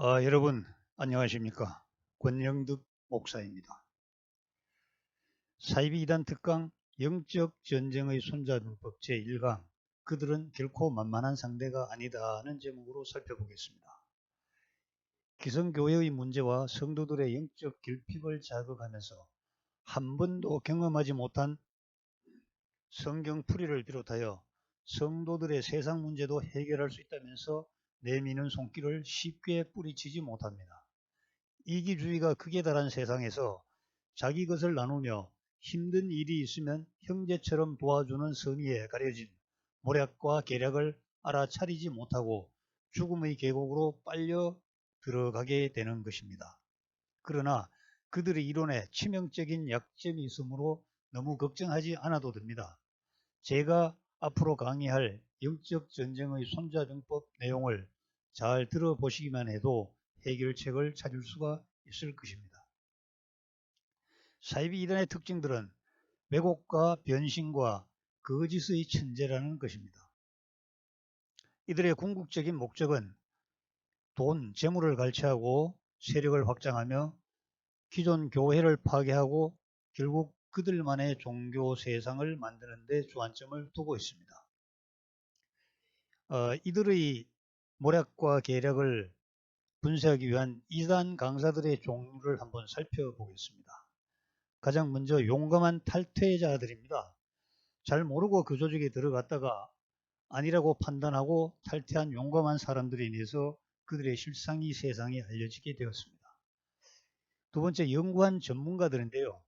여러분 안녕하십니까? 권영득 목사입니다. 사이비 이단 특강 영적 전쟁의 손자병법 제1강 그들은 결코 만만한 상대가 아니다는 제목으로 살펴보겠습니다. 기성교회의 문제와 성도들의 영적 결핍을 자극하면서 한 번도 경험하지 못한 성경 풀이를 비롯하여 성도들의 세상 문제도 해결할 수 있다면서 내미는 손길을 쉽게 뿌리치지 못합니다. 이기주의가 극에 달한 세상에서 자기 것을 나누며 힘든 일이 있으면 형제처럼 도와주는 선의에 가려진 모략과 계략을 알아차리지 못하고 죽음의 계곡으로 빨려 들어가게 되는 것입니다. 그러나 그들의 이론에 치명적인 약점이 있으므로 너무 걱정하지 않아도 됩니다. 제가 앞으로 강의할 영적 전쟁의 손자병법 내용을 잘 들어보시기만 해도 해결책을 찾을 수가 있을 것입니다. 사이비 이단의 특징들은 왜곡과 변신과 거짓의 천재라는 것입니다. 이들의 궁극적인 목적은 돈, 재물을 갈취하고 세력을 확장하며 기존 교회를 파괴하고 결국 그들만의 종교 세상을 만드는 데 주안점을 두고 있습니다. 이들의 모략과 계략을 분쇄하기 위한 이단 강사들의 종류를 한번 살펴보겠습니다. 가장 먼저 용감한 탈퇴자들입니다. 잘 모르고 그 조직에 들어갔다가 아니라고 판단하고 탈퇴한 용감한 사람들에 인해서 그들의 실상이 세상에 알려지게 되었습니다. 두 번째, 연구한 전문가들인데요.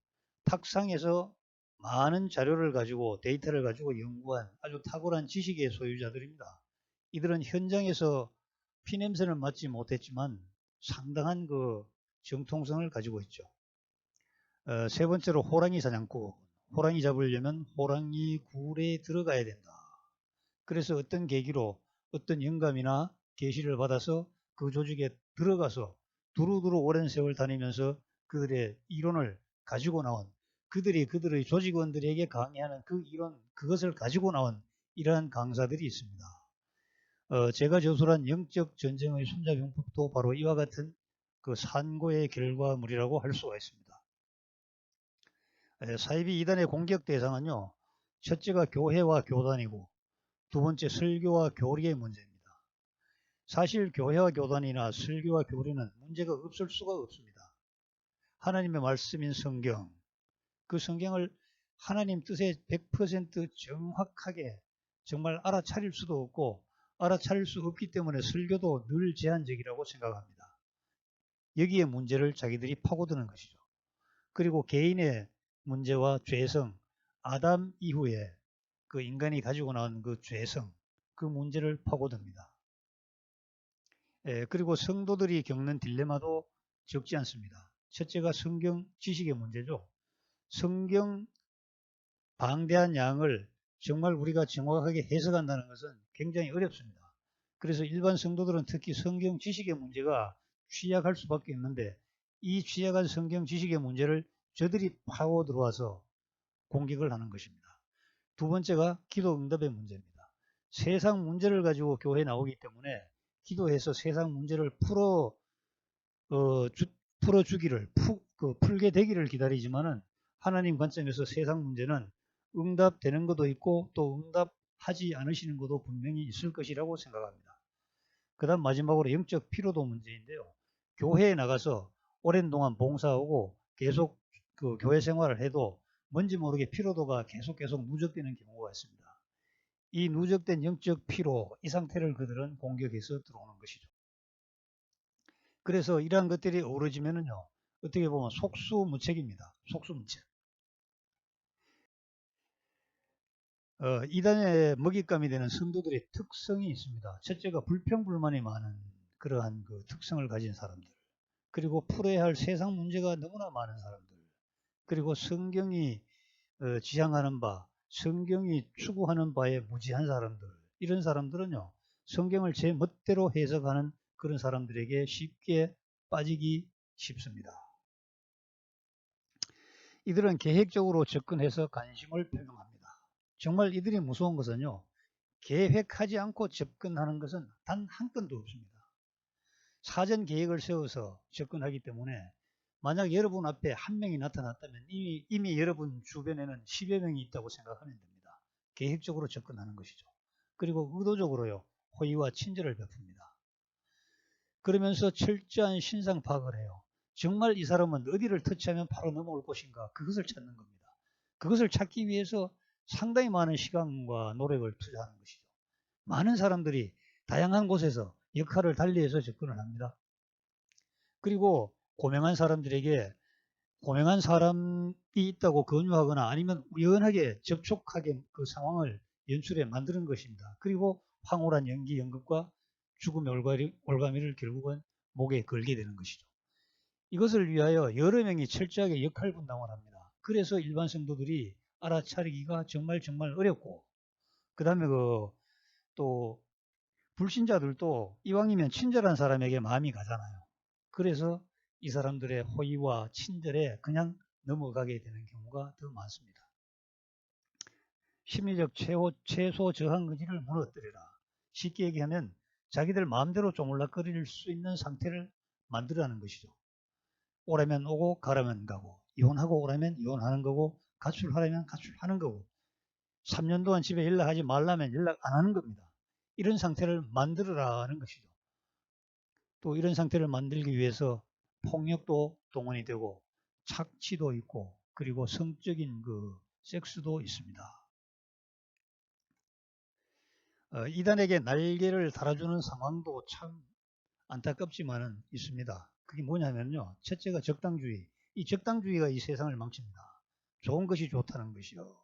탁상에서 많은 자료를 가지고 데이터를 가지고 연구한 아주 탁월한 지식의 소유자들입니다. 이들은 현장에서 피냄새를 맡지 못했지만 상당한 그 정통성을 가지고 있죠. 세 번째로 호랑이 사냥꾼. 호랑이 잡으려면 호랑이 굴에 들어가야 된다. 그래서 어떤 계기로 어떤 영감이나 계시를 받아서 그 조직에 들어가서 두루두루 오랜 세월 다니면서 그들의 이론을 가지고 나온 그들이 그들의 조직원들에게 강의하는 그 이론 그것을 가지고 나온 이러한 강사들이 있습니다. 제가 저술한 영적 전쟁의 손자병법도 바로 이와 같은 그 산고의 결과물이라고 할 수가 있습니다. 사이비 이단의 공격 대상은요. 첫째가 교회와 교단이고 두 번째 설교와 교리의 문제입니다. 사실 교회와 교단이나 설교와 교리는 문제가 없을 수가 없습니다. 하나님의 말씀인 성경, 그 성경을 하나님 뜻에 100% 정확하게 정말 알아차릴 수도 없고 알아차릴 수 없기 때문에 설교도 늘 제한적이라고 생각합니다. 여기에 문제를 자기들이 파고드는 것이죠. 그리고 개인의 문제와 죄성, 아담 이후에 그 인간이 가지고 나온 그 죄성, 그 문제를 파고듭니다. 그리고 성도들이 겪는 딜레마도 적지 않습니다. 첫째가 성경 지식의 문제죠. 성경 방대한 양을 정말 우리가 정확하게 해석한다는 것은 굉장히 어렵습니다. 그래서 일반 성도들은 특히 성경 지식의 문제가 취약할 수밖에 없는데 이 취약한 성경 지식의 문제를 저들이 파고 들어와서 공격을 하는 것입니다. 두 번째가 기도 응답의 문제입니다. 세상 문제를 가지고 교회에 나오기 때문에 기도해서 세상 문제를 풀어주기를 풀게 되기를 기다리지만은 하나님 관점에서 세상 문제는 응답되는 것도 있고 또 응답하지 않으시는 것도 분명히 있을 것이라고 생각합니다. 그 다음 마지막으로 영적 피로도 문제인데요. 교회에 나가서 오랜 동안 봉사하고 계속 그 교회 생활을 해도 뭔지 모르게 피로도가 계속 누적되는 경우가 있습니다. 이 누적된 영적 피로, 이 상태를 그들은 공격해서 들어오는 것이죠. 그래서 이러한 것들이 어우러지면은요, 어떻게 보면 속수무책입니다. 속수무책. 이단의 먹잇감이 되는 성도들의 특성이 있습니다. 첫째가 불평불만이 많은 그러한 그 특성을 가진 사람들. 그리고 풀어야 할 세상 문제가 너무나 많은 사람들. 그리고 성경이 지향하는 바, 성경이 추구하는 바에 무지한 사람들. 이런 사람들은요, 성경을 제 멋대로 해석하는 그런 사람들에게 쉽게 빠지기 쉽습니다. 이들은 계획적으로 접근해서 관심을 표명합니다. 정말 이들이 무서운 것은요. 계획하지 않고 접근하는 것은 단 한 건도 없습니다. 사전 계획을 세워서 접근하기 때문에 만약 여러분 앞에 한 명이 나타났다면 이미 여러분 주변에는 10여 명이 있다고 생각하면 됩니다. 계획적으로 접근하는 것이죠. 그리고 의도적으로요, 호의와 친절을 베풉니다. 그러면서 철저한 신상 파악을 해요. 정말 이 사람은 어디를 터치하면 바로 넘어올 것인가, 그것을 찾는 겁니다. 그것을 찾기 위해서 상당히 많은 시간과 노력을 투자하는 것이죠. 많은 사람들이 다양한 곳에서 역할을 달리해서 접근을 합니다. 그리고 고명한 사람들에게 고명한 사람이 있다고 권유하거나 아니면 우연하게 접촉하게 그 상황을 연출해 만드는 것입니다. 그리고 황홀한 연기, 연극과 죽음의 올가미를 결국은 목에 걸게 되는 것이죠. 이것을 위하여 여러 명이 철저하게 역할 분담을 합니다. 그래서 일반 성도들이 알아차리기가 정말 어렵고, 그 다음에 또 불신자들도 이왕이면 친절한 사람에게 마음이 가잖아요. 그래서 이 사람들의 호의와 친절에 그냥 넘어가게 되는 경우가 더 많습니다. 심리적 최소 저항 의지를 무너뜨려라. 쉽게 얘기하면 자기들 마음대로 쪼물락거릴 수 있는 상태를 만들어가는 것이죠. 오라면 오고 가라면 가고, 이혼하고 오라면 이혼하는 거고, 가출하라면 가출하는 거고, 3년 동안 집에 연락하지 말라면 연락 안 하는 겁니다. 이런 상태를 만들어라는 것이죠. 또 이런 상태를 만들기 위해서 폭력도 동원이 되고 착취도 있고 그리고 성적인 섹스도 있습니다. 이단에게 날개를 달아주는 상황도 참 안타깝지만은 있습니다. 그게 뭐냐면요. 첫째가 적당주의. 이 적당주의가 이 세상을 망칩니다. 좋은 것이 좋다는 것이요.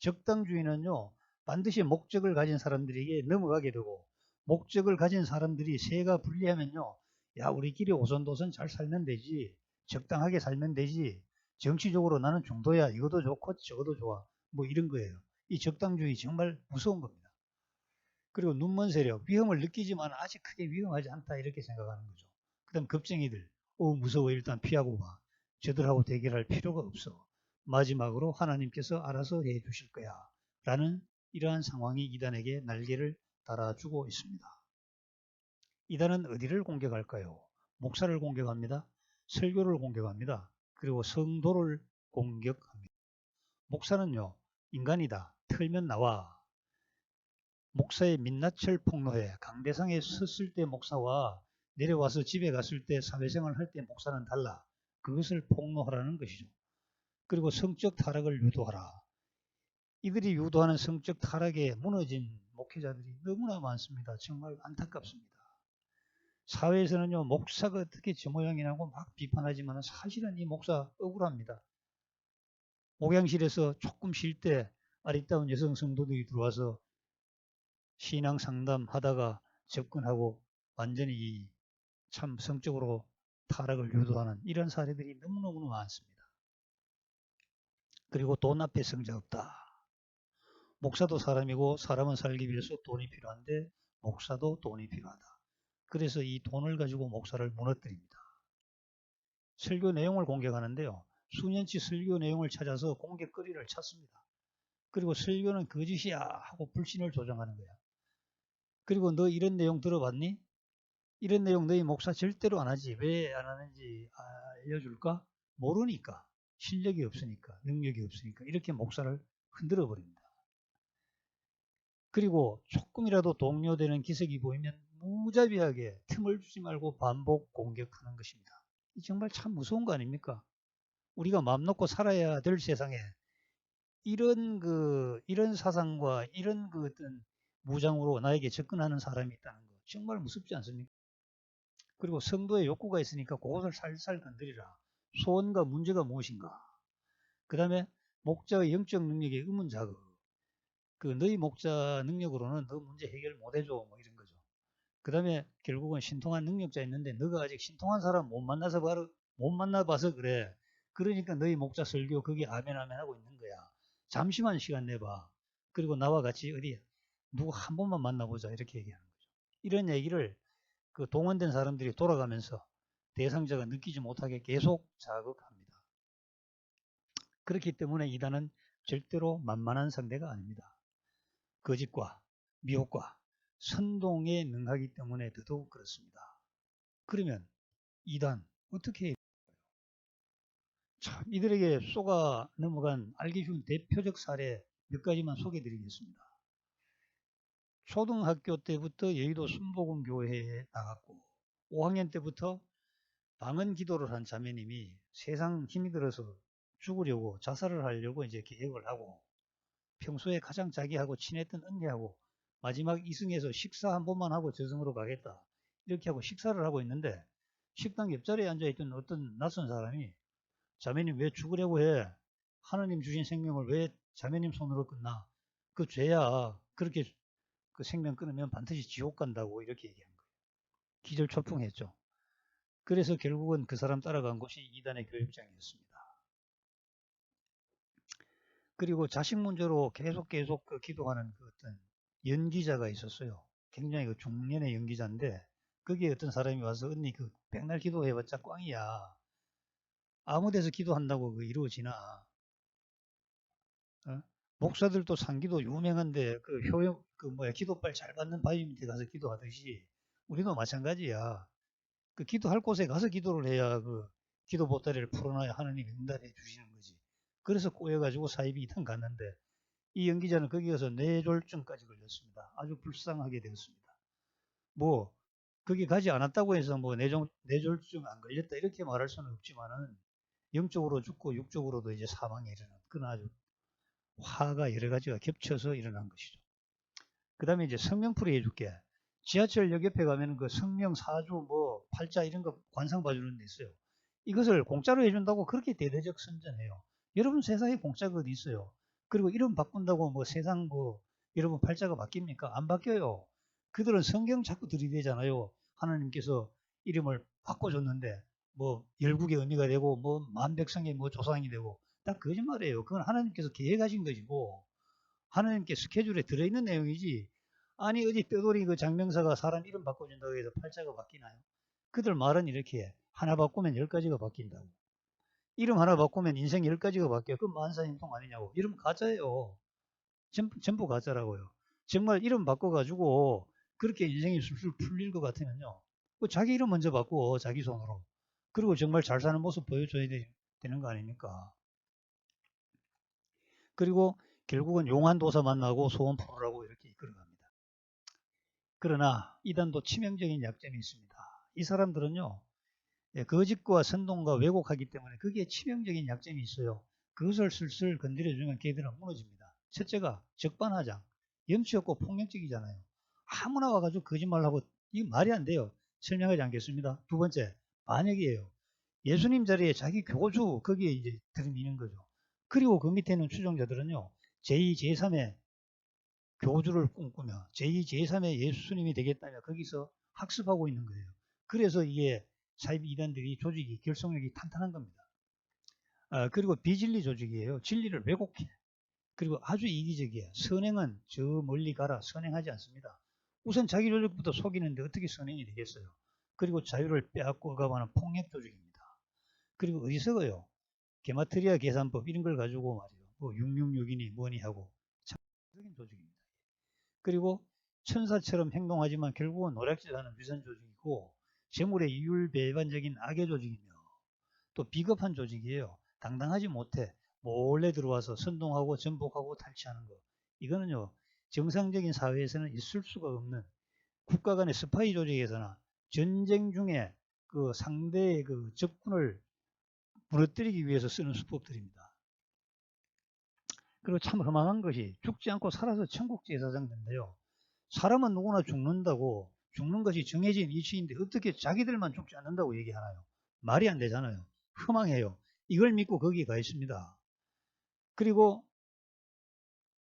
적당주의는요. 반드시 목적을 가진 사람들에게 넘어가게 되고 목적을 가진 사람들이 세가 불리하면요. 야, 우리끼리 오손도손 잘 살면 되지. 적당하게 살면 되지. 정치적으로 나는 중도야. 이것도 좋고 저것도 좋아. 뭐 이런 거예요. 이 적당주의 정말 무서운 겁니다. 그리고 눈먼 세력, 위험을 느끼지만 아직 크게 위험하지 않다 이렇게 생각하는 거죠. 그 다음 겁쟁이들, 무서워 일단 피하고 봐. 저들하고 대결할 필요가 없어. 마지막으로 하나님께서 알아서 해 주실 거야. 라는 이러한 상황이 이단에게 날개를 달아주고 있습니다. 이단은 어디를 공격할까요? 목사를 공격합니다. 설교를 공격합니다. 그리고 성도를 공격합니다. 목사는요, 인간이다. 털면 나와. 목사의 민낯을 폭로해. 강대상에 섰을 때 목사와 내려와서 집에 갔을 때 사회생활 할 때 목사는 달라. 그것을 폭로하라는 것이죠. 그리고 성적 타락을 유도하라. 이들이 유도하는 성적 타락에 무너진 목회자들이 너무나 많습니다. 정말 안타깝습니다. 사회에서는요, 목사가 어떻게 저 모양이냐고 막 비판하지만 사실은 이 목사 억울합니다. 목양실에서 조금 쉴 때 아리따운 여성 성도들이 들어와서 신앙 상담하다가 접근하고 완전히 참 성적으로 타락을 유도하는 이런 사례들이 너무너무 많습니다. 그리고 돈 앞에 성자 없다. 목사도 사람이고 사람은 살기 위해서 돈이 필요한데 목사도 돈이 필요하다. 그래서 이 돈을 가지고 목사를 무너뜨립니다. 설교 내용을 공격하는데요. 수년치 설교 내용을 찾아서 공격거리를 찾습니다. 그리고 설교는 거짓이야 하고 불신을 조장하는 거야. 그리고 너 이런 내용 들어봤니? 이런 내용 너희 목사 절대로 안 하지. 왜 안 하는지 알려줄까? 모르니까. 실력이 없으니까. 능력이 없으니까. 이렇게 목사를 흔들어 버립니다. 그리고 조금이라도 동요되는 기색이 보이면 무자비하게 틈을 주지 말고 반복 공격하는 것입니다. 이 정말 참 무서운 거 아닙니까? 우리가 마음 놓고 살아야 될 세상에 이런 사상과 이런 어떤 무장으로 나에게 접근하는 사람이 있다는 거 정말 무섭지 않습니까? 그리고 성도의 욕구가 있으니까 그것을 살살 건드리라. 소원과 문제가 무엇인가? 그 다음에 목자의 영적 능력의 의문 자극. 너희 목자 능력으로는 너 문제 해결 못 해줘. 뭐 이런 거죠. 그 다음에 결국은 신통한 능력자 있는데 너가 아직 신통한 사람 못 만나봐서 그래. 그러니까 너희 목자 설교 거기 아멘 하고 있는 거야. 잠시만 시간 내봐. 그리고 나와 같이 어디 누구 한 번만 만나보자 이렇게 얘기하는 거죠. 이런 얘기를 동원된 사람들이 돌아가면서 대상자가 느끼지 못하게 계속 자극합니다. 그렇기 때문에 이단은 절대로 만만한 상대가 아닙니다. 거짓과 미혹과 선동에 능하기 때문에 더더욱 그렇습니다. 그러면 이단 어떻게 해야 될까요? 참 이들에게 쏘가 넘어간 알기 쉬운 대표적 사례 몇 가지만 소개해 드리겠습니다. 초등학교 때부터 여의도 순복음교회에 나갔고 5학년 때부터 방언 기도를 한 자매님이 세상 힘이 들어서 죽으려고 자살을 하려고 이제 계획을 하고 평소에 가장 자기하고 친했던 언니하고 마지막 이승에서 식사 한 번만 하고 저승으로 가겠다 이렇게 하고 식사를 하고 있는데 식당 옆자리에 앉아있던 어떤 낯선 사람이 자매님 왜 죽으려고 해? 하느님 주신 생명을 왜 자매님 손으로 끊나? 그 죄야. 그렇게 그 생명 끊으면 반드시 지옥 간다고 이렇게 얘기한 거예요. 기절초풍했죠. 그래서 결국은 그 사람 따라간 곳이 이단의 교육장이었습니다. 그리고 자식 문제로 계속 그 기도하는 그 어떤 연기자가 있었어요. 굉장히 그 중년의 연기자인데 거기에 어떤 사람이 와서 언니 그 백날 기도해봤자 꽝이야. 아무 데서 기도한다고 그 이루어지나. 어? 목사들도 상기도 유명한데 그 효용 그 뭐야 기도빨 잘 받는 바위 밑에 가서 기도하듯이 우리도 마찬가지야. 그 기도할 곳에 가서 기도를 해야 그 기도 보따리를 풀어놔야 하느님이 응답해 주시는 거지. 그래서 꼬여가지고 사입이 이탄 갔는데 이 연기자는 거기 가서 뇌졸중까지 걸렸습니다. 아주 불쌍하게 되었습니다. 뭐 거기 가지 않았다고 해서 뭐 뇌졸중 안 걸렸다 이렇게 말할 수는 없지만은 영적으로 죽고 육적으로도 이제 사망에 이르는 그런 아주 화가 여러 가지가 겹쳐서 일어난 것이죠. 그 다음에 이제 성명풀이 해줄게. 지하철역 옆에 가면 그 성명, 사주, 뭐 팔자 이런 거 관상 봐주는 데 있어요. 이것을 공짜로 해준다고 그렇게 대대적 선전해요. 여러분 세상에 공짜가 어디 있어요. 그리고 이름 바꾼다고 뭐 세상 뭐 여러분 팔자가 바뀝니까? 안 바뀌어요. 그들은 성경 자꾸 들이대잖아요. 하나님께서 이름을 바꿔줬는데 뭐 열국의 의미가 되고 뭐 만백성의 뭐 조상이 되고 딱 거짓말이에요. 그건 하나님께서 계획하신 것이고 하나님께 스케줄에 들어있는 내용이지. 아니 어디 뼈돌이 그 장명사가 사람 이름 바꿔준다고 해서 팔자가 바뀌나요? 그들 말은 이렇게 해. 하나 바꾸면 10가지가 바뀐다고. 이름 하나 바꾸면 인생 10가지가 바뀌어. 그건 만사형통 아니냐고. 이름 가짜예요. 전부 가짜라고요. 정말 이름 바꿔가지고 그렇게 인생이 술술 풀릴 것 같으면요. 그 자기 이름 먼저 바꾸어. 자기 손으로. 그리고 정말 잘 사는 모습 보여줘야 되는 거 아닙니까? 그리고 결국은 용한도사 만나고 소원 풀으라고 이렇게 이끌어갑니다. 그러나 이단도 치명적인 약점이 있습니다. 이 사람들은요. 거짓과 선동과 왜곡하기 때문에 거기에 치명적인 약점이 있어요. 그것을 슬슬 건드려주면 걔들은 무너집니다. 첫째가 적반하장, 염치 없고 폭력적이잖아요. 아무나 와가지고 거짓말하고 이게 말이 안 돼요. 설명하지 않겠습니다. 두 번째, 반역이에요. 예수님 자리에 자기 교주 거기에 이제 들이미는 거죠. 그리고 그 밑에 있는 추종자들은요. 제2, 제3의 교주를 꿈꾸며 제2, 제3의 예수님이 되겠다며 거기서 학습하고 있는 거예요. 그래서 이게 사이비 이단들이 조직이 결속력이 탄탄한 겁니다. 그리고 비진리 조직이에요. 진리를 왜곡해. 그리고 아주 이기적이에요. 선행은 저 멀리 가라. 선행하지 않습니다. 우선 자기 조직부터 속이는데 어떻게 선행이 되겠어요. 그리고 자유를 빼앗고 가하는 폭력 조직입니다. 그리고 어리석어요. 게마트리아 계산법 이런 걸 가지고 말이에요. 뭐 666이니 뭐니 하고 참 적인 조직입니다. 그리고 천사처럼 행동하지만 결국은 노략질하는 위선 조직이고 재물의 이율배반적인 악의 조직이며 또 비겁한 조직이에요. 당당하지 못해 몰래 들어와서 선동하고 전복하고 탈취하는 거. 이거는요. 정상적인 사회에서는 있을 수가 없는 국가 간의 스파이 조직에서나 전쟁 중에 그 상대의 그 적군을 무너뜨리기 위해서 쓰는 수법들입니다. 그리고 참 허망한 것이 죽지 않고 살아서 천국 제사장 된대요. 사람은 누구나 죽는다고 죽는 것이 정해진 이치인데 어떻게 자기들만 죽지 않는다고 얘기하나요? 말이 안 되잖아요. 허망해요. 이걸 믿고 거기 가 있습니다. 그리고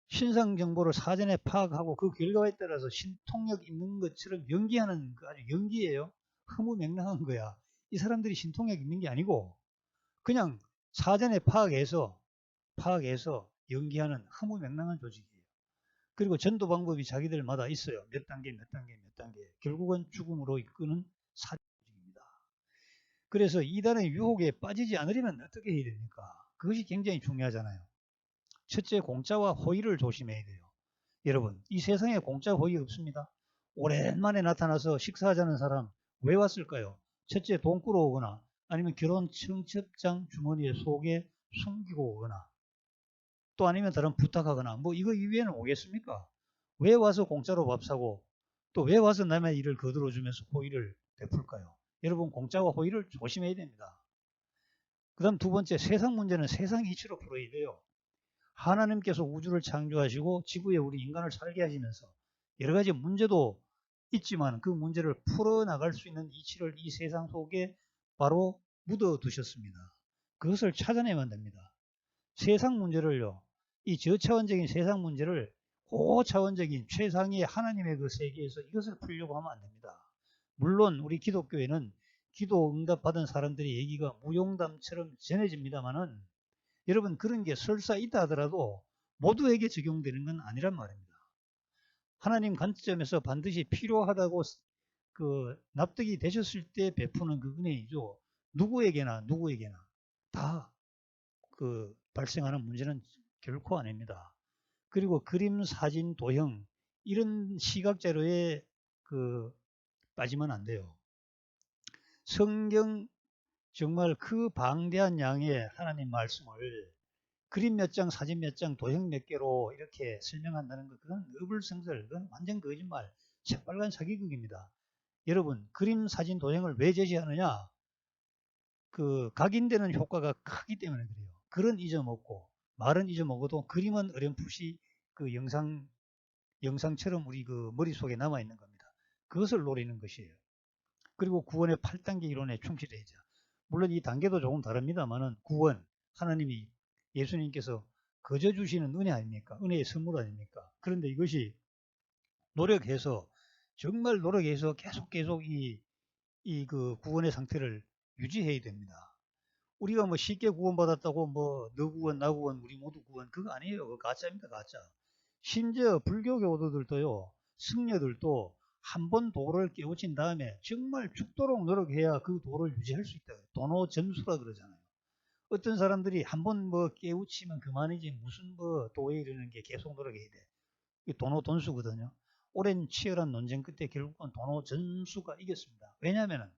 신상 정보를 사전에 파악하고 그 결과에 따라서 신통력 있는 것처럼 연기하는 그 아주 연기예요. 허무맹랑한 거야. 이 사람들이 신통력 있는 게 아니고 그냥 사전에 파악해서 연기하는 허무맹랑한 조직이에요. 그리고 전도 방법이 자기들마다 있어요. 몇 단계. 결국은 죽음으로 이끄는 사조직입니다. 그래서 이단의 유혹에 빠지지 않으려면 어떻게 해야 됩니까? 그것이 굉장히 중요하잖아요. 첫째, 공짜와 호의를 조심해야 돼요. 여러분, 이 세상에 공짜 호의 없습니다. 오랜만에 나타나서 식사하자는 사람 왜 왔을까요? 첫째 돈 끌어오거나 아니면 결혼 청첩장 주머니에 속에 숨기고 오거나 또 아니면 다른 부탁하거나 뭐 이거 이외에는 오겠습니까? 왜 와서 공짜로 밥 사고 또 왜 와서 남의 일을 거들어주면서 호의를 베풀까요? 여러분 공짜와 호의를 조심해야 됩니다. 그 다음 두 번째 세상 문제는 세상 이치로 풀어야 돼요. 하나님께서 우주를 창조하시고 지구에 우리 인간을 살게 하시면서 여러 가지 문제도 있지만 그 문제를 풀어나갈 수 있는 이치를 이 세상 속에 바로 묻어 두셨습니다. 그것을 찾아내면 됩니다. 세상 문제를요. 이 저차원적인 세상 문제를 고차원적인 최상의 하나님의 그 세계에서 이것을 풀려고 하면 안 됩니다. 물론 우리 기독교에는 기도 응답 받은 사람들의 얘기가 무용담처럼 전해집니다만은 여러분 그런 게 설사 있다 하더라도 모두에게 적용되는 건 아니란 말입니다. 하나님 관점에서 반드시 필요하다고 그 납득이 되셨을 때 베푸는 그 은혜이죠. 누구에게나 다 그 발생하는 문제는 결코 아닙니다. 그리고 그림, 사진, 도형 이런 시각 자료에 그 빠지면 안 돼요. 성경 정말 그 방대한 양의 하나님 말씀을 그림 몇 장, 사진 몇 장, 도형 몇 개로 이렇게 설명한다는 것, 그건 어불성설, 그건 완전 거짓말, 새빨간 사기극입니다. 여러분, 그림, 사진, 도형을 왜 제시하느냐? 그 각인되는 효과가 크기 때문에 그래요. 글은 잊어먹고 말은 잊어먹어도 그림은 어렴풋이 그 영상처럼 우리 그 머릿속에 남아있는 겁니다. 그것을 노리는 것이에요. 그리고 구원의 8단계 이론에 충실해야죠. 물론 이 단계도 조금 다릅니다만은 구원, 하나님이 예수님께서 거저 주시는 은혜 아닙니까? 은혜의 선물 아닙니까? 그런데 이것이 노력해서 정말 노력해서 계속 이 그 구원의 상태를 유지해야 됩니다. 우리가 뭐 쉽게 구원받았다고 뭐 너 구원, 나 구원, 우리 모두 구원 그거 아니에요. 그거 가짜입니다, 가짜. 심지어 불교 교도들도요, 승려들도 한 번 도를 깨우친 다음에 정말 죽도록 노력해야 그 도를 유지할 수 있다. 도노 점수라 그러잖아요. 어떤 사람들이 한 번 뭐 깨우치면 그만이지 무슨 뭐 도에 이르는 게 계속 노력해야 돼. 이 도노 돈수거든요. 오랜 치열한 논쟁 끝에 결국은 도노 전수가 이겼습니다. 왜냐하면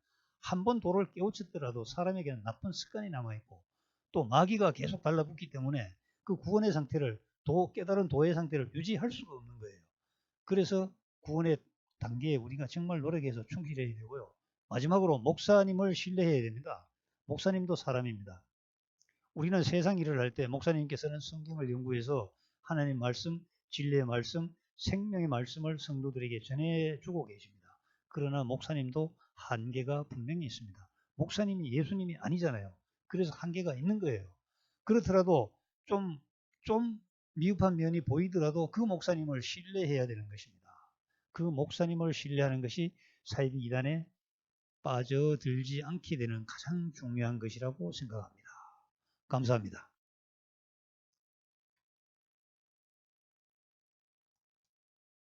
한 번 도를 깨우쳤더라도 사람에게는 나쁜 습관이 남아있고 또 마귀가 계속 달라붙기 때문에 그 구원의 상태를 깨달은 도의 상태를 유지할 수가 없는 거예요. 그래서 구원의 단계에 우리가 정말 노력해서 충실해야 되고요. 마지막으로 목사님을 신뢰해야 됩니다. 목사님도 사람입니다. 우리는 세상 일을 할 때 목사님께서는 성경을 연구해서 하나님 말씀, 진리의 말씀, 생명의 말씀을 성도들에게 전해주고 계십니다. 그러나 목사님도 한계가 분명히 있습니다. 목사님이 예수님이 아니잖아요. 그래서 한계가 있는 거예요. 그렇더라도 좀 미흡한 면이 보이더라도 그 목사님을 신뢰해야 되는 것입니다. 그 목사님을 신뢰하는 것이 사이비 이단에 빠져들지 않게 되는 가장 중요한 것이라고 생각합니다. 감사합니다.